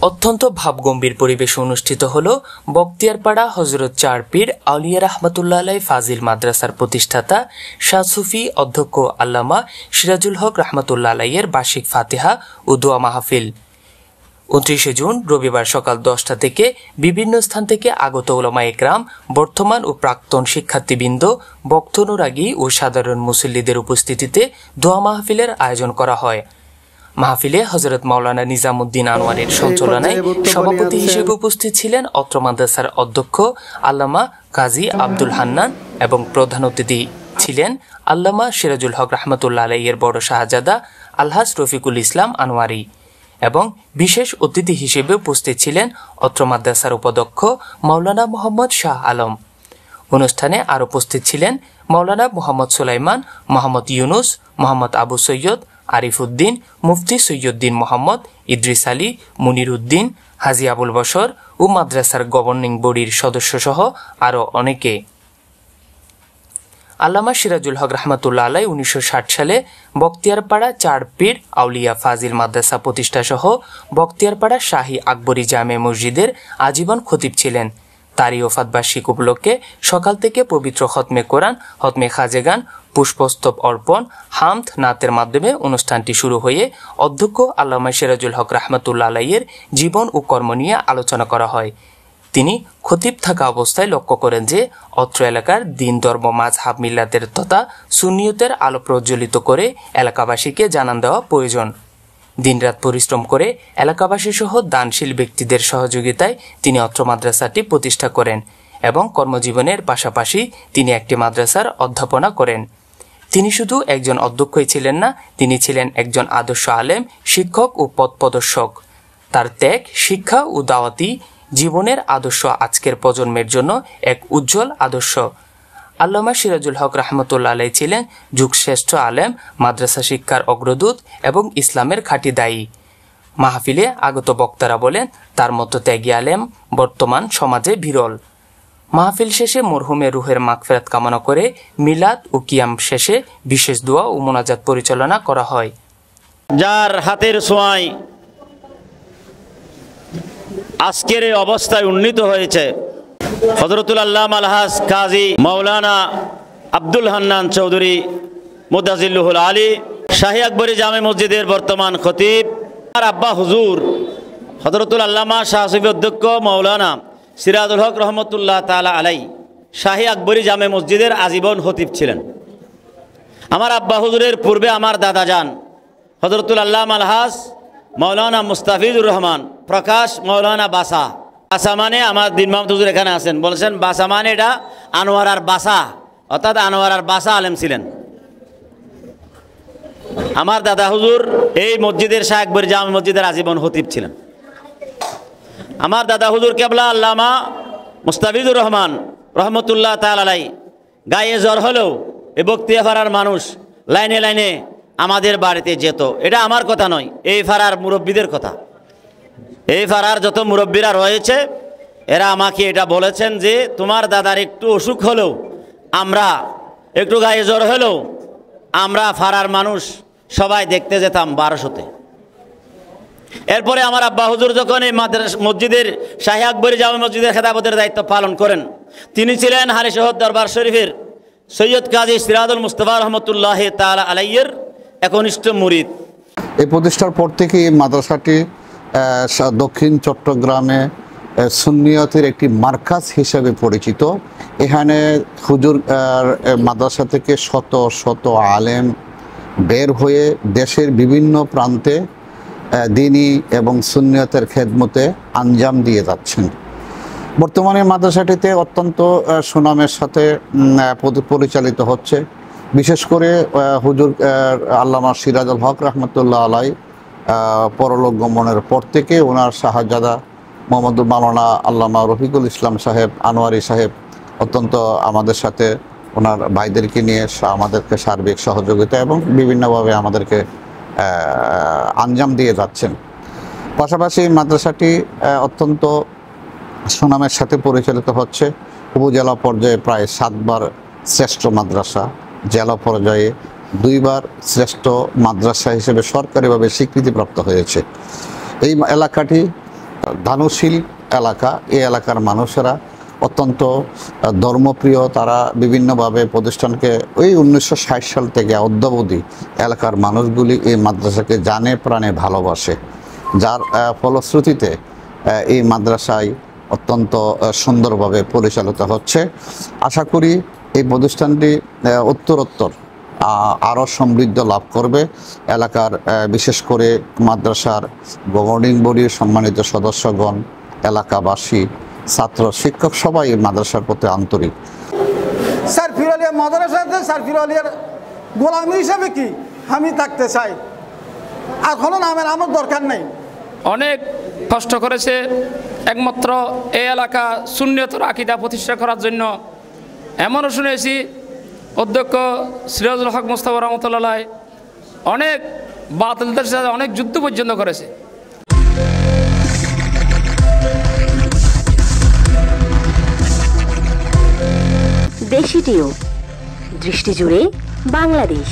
অত্যন্ত ভাবগম্ভীর পরিবেশে অনুষ্ঠিত হল বখতিয়ারপাড়া হযরত চার পীর আউলিয়া রাহমাতুল্লাহ আলাইহি ফাজিল মাদ্রাসার প্রতিষ্ঠাতা শাহ সুফি অধ্যক্ষ আল্লামা সিরাজুল হক রাহমাতুল্লাহ আলাইহির বার্ষিক ফাতিহা ও দোয়া মাহফিল। 29 জুন রবিবার সকাল 10টা থেকে বিভিন্ন স্থান থেকে আগত উলামায়ে কেরাম, বর্তমান ও প্রাক্তন শিক্ষার্থীবৃন্দ, বক্তানুরাগী ও সাধারণ মুসল্লিদের উপস্থিতিতে দোয়া মাহফিলের আয়োজন করা হয়। মাহফিলে হযরত মাওলানা নিজামুদ্দিন আনোয়ারের সঞ্চালনায় সভাপতি হিসেবে উপস্থিত ছিলেন অত্র মাদ্রাসার অধ্যক্ষ আল্লামা কাজী আব্দুল হান্নান এবং প্রধান অতিথি ছিলেন আল্লামা সিরাজুল হক রাহমাতুল্লাহ আলাইহির বড় শাহজাদা আলহাজ রফিকুল ইসলাম আনোয়ারি এবং বিশেষ অতিথি হিসেবে উপস্থিত ছিলেন অত্র মাদ্রাসার উপাধ্যক্ষ মাওলানা মোহাম্মদ শাহ আলম। অনুষ্ঠানে আর উপস্থিত ছিলেন মাওলানা মোহাম্মদ সুলাইমান, মোহাম্মদ ইউনুস, মোহাম্মদ আবু সৈয়দ, আরিফ উদ্দিন, মুফতি সৈয়ুদ্দিন মোহাম্মদ, ইদ্রিস আলী, মুনির উদ্দিন, হাজী আবুল বশর ও মাদ্রাসার গভর্নিং বডির সদস্যসহ আরও অনেকে। আল্লামা সিরাজুল হক রাহমাতুল্লাহ আলাইহি 1960 সালে বখতিয়ারপাড়া চার পীর আউলিয়া ফাজিল মাদ্রাসা প্রতিষ্ঠা সহ বখতিয়ারপাড়া শাহী আকবরী জামে মসজিদের আজীবন খতিব ছিলেন। তারই ওফাত বার্ষিক উপলক্ষে সকাল থেকে পবিত্র খতমে কোরআন, খতমে খাজেগান, পুষ্পস্তব অর্পণ, হামদ নাতের মাধ্যমে অনুষ্ঠানটি শুরু হয়ে অধ্যক্ষ আল্লামা সিরাজুল হক রাহমাতুল্লাহ আলাইহির জীবন ও কর্ম নিয়ে আলোচনা করা হয়। তিনি খতিব থাকা অবস্থায় লক্ষ্য করেন যে অত্র এলাকার দিন, ধর্ম, মাযহাব, মিল্লাতের তথা সুন্নিয়তের আলো প্রজ্বলিত করে এলাকাবাসীকে জানান দেওয়া প্রয়োজন। দিনরাত পরিশ্রম করে এলাকাবাসী সহ দানশীল ব্যক্তিদের সহযোগিতায় তিনি অত্র মাদ্রাসাটি প্রতিষ্ঠা করেন এবং কর্মজীবনের পাশাপাশি তিনি একটি মাদ্রাসার অধ্যাপনা করেন। তিনি শুধু একজন অধ্যক্ষই ছিলেন না, তিনি ছিলেন একজন আদর্শ আলেম, শিক্ষক ও পথ প্রদর্শক। তার ত্যাগ, শিক্ষা ও দাওয়াতি জীবনের আদর্শ আজকের প্রজন্মের জন্য এক উজ্জ্বল আদর্শ। আল্লামা সিরাজুল হক রাহমাতুল্লাহ আলাইহি ছিলেন যুগশ্রেষ্ঠ আলেম, মাদ্রাসা শিক্ষার অগ্রদূত এবং ইসলামের খাঁটি দায়ী। মাহফিলে আগত বক্তারা বলেন, তার মতো ত্যাগী আলেম বর্তমান সমাজে বিরল। মাহফিল শেষে মরহুমের রুহের মাগফিরাত কামনা করে মিলাদ ও কিয়াম শেষে বিশেষ দোয়া ও মোনাজাত পরিচালনা করা হয়। যার হাতের ছোঁয়ায় আজকের এই অবস্থায় উন্নীত হয়েছে হযরতুল আল্লামা আলহাজ কাজী মাওলানা আব্দুল হান্নান চৌধুরী মুদাজিল্লুহুল আলী, শাহী আকবরী জামে মসজিদের বর্তমান খতিব, আর আব্বা হুজুর হযরতুল আল্লামা শাহ সুফি অধ্যক্ষ মাওলানা সিরাজুল হক রহমতুল্লাহ তাআলা আলাইহি শাহী আকবরী জামে মসজিদের আজীবন খতিব ছিলেন। আমার আব্বা হুজুরের পূর্বে আমার দাদা যান হযরতুল আল্লামা আলহাজ মাওলানা মুস্তাফিজুর রহমান প্রকাশ মাওলানা বাসা। বাসা মানে আমার দিন মাহমুদ হুজুর এখানে আছেন, বলেছেন বাসা মানে এটা আনোয়ারার বাসা, অর্থাৎ আনোয়ারার বাসা আলেম ছিলেন। আমার দাদা হুজুর এই মসজিদের শাহ আকবরী জামে মসজিদের আজীবন খতিব ছিলেন। আমার দাদা হুজুর কেবলা আল্লামা মুস্তাফিজুর রহমান রহমতুল্লাহ তাআলা আলাইহি গায়ে জ্বর হলেও এই বখতিয়ারপাড়ার মানুষ লাইনে লাইনে আমাদের বাড়িতে যেত। এটা আমার কথা নয়, এই ফাড়ার মুরব্বীদের কথা। এই ফাড়ার যত মুরব্বীরা রয়েছে এরা আমাকে এটা বলেছেন যে তোমার দাদার একটু অসুখ হলেও, আমরা একটু গায়ে জ্বর হলেও আমরা ফাড়ার মানুষ সবাই দেখতে যেতাম 1200-তে। এরপরে আমার আব্বা হুজুর যখন এই মসজিদের শাহী আকবরী জামে মসজিদের খেতাবতের দায়িত্ব পালন করেন, তিনি ছিলেন হালিশহর দরবার শরীফের সৈয়দ কাজী সিরাজুল মুস্তাফা রহমতুল্লাহ তাআলা আলাইহির একনিষ্ঠ মুরিদ। এই প্রতিষ্ঠার পর থেকে মাদ্রাসাটি দক্ষিণ চট্টগ্রামে সুন্নিয়তের একটি মার্কাজ হিসেবে পরিচিত। এখানে হুজুর মাদ্রাসা থেকে শত শত আলেম বের হয়ে দেশের বিভিন্ন প্রান্তে দ্বীনী এবং সুন্নিয়তের খেদমতে আঞ্জাম দিয়ে যাচ্ছেন। বর্তমানে মাদ্রাসাটিতে অত্যন্ত সুনামের সাথে পরিচালিত হচ্ছে। বিশেষ করে হুজুর আল্লামা সিরাজুল হক রাহমাতুল্লাহ আলাইহি পরলোক গমনের পর থেকে ওনার শাহজাদা মোহাম্মদ মাওলানা আল্লামা রফিকুল ইসলাম সাহেব আনোয়ারি সাহেব অত্যন্ত আমাদের সাথে ওনার ভাইদেরকে নিয়ে আমাদেরকে সার্বিক সহযোগিতা এবং বিভিন্নভাবে আমাদেরকে আঞ্জাম দিয়ে যাচ্ছেন। পাশাপাশি মাদ্রাসাটি অত্যন্ত সুনামের সাথে পরিচালিত হচ্ছে। উপজেলা পর্যায়ে প্রায় 7 বার শ্রেষ্ঠ মাদ্রাসা, জেলা পর্যায়ে 2 বার শ্রেষ্ঠ মাদ্রাসা হিসেবে সরকারিভাবে স্বীকৃতিপ্রাপ্ত হয়েছে। এই এলাকাটি দানশীল এলাকা। এই এলাকার মানুষেরা অত্যন্ত ধর্মপ্রিয়, তারা বিভিন্নভাবে প্রতিষ্ঠানকে ওই 1960 সাল থেকে অদ্যাবধি এলাকার মানুষগুলি এই মাদ্রাসাকে জানে প্রাণে ভালোবাসে, যার ফলশ্রুতিতে এই মাদ্রাসায় অত্যন্ত সুন্দরভাবে পরিচালিত হচ্ছে। আশা করি এই প্রতিষ্ঠানটি উত্তরোত্তর আরও সমৃদ্ধ লাভ করবে। এলাকার বিশেষ করে মাদ্রাসার গভর্নিং বডির সম্মানিত সদস্যগণ, এলাকাবাসী, ছাত্র, শিক্ষক সবাই এই মাদ্রাসার প্রতি আন্তরিক। স্যার ফিরোলিয়া মাদ্রাসাতে স্যার ফিরোলিয়ার গোলামি হিসাবে কি আমি থাকতে চাই, আর কোনো নামের আমার দরকার নেই। অনেক কষ্ট করেছে একমাত্র এই এলাকা সুন্নিয়তের আকীদা প্রতিষ্ঠা করার জন্য। এমনও শুনেছি অধ্যক্ষ সিরাজুল হক মোস্তফা রহমতুল্লাহ অনেক বাতিলদের সাথে অনেক যুদ্ধ পর্যন্ত করেছে। দেশি টিউব, দৃষ্টি জুড়ে বাংলাদেশ।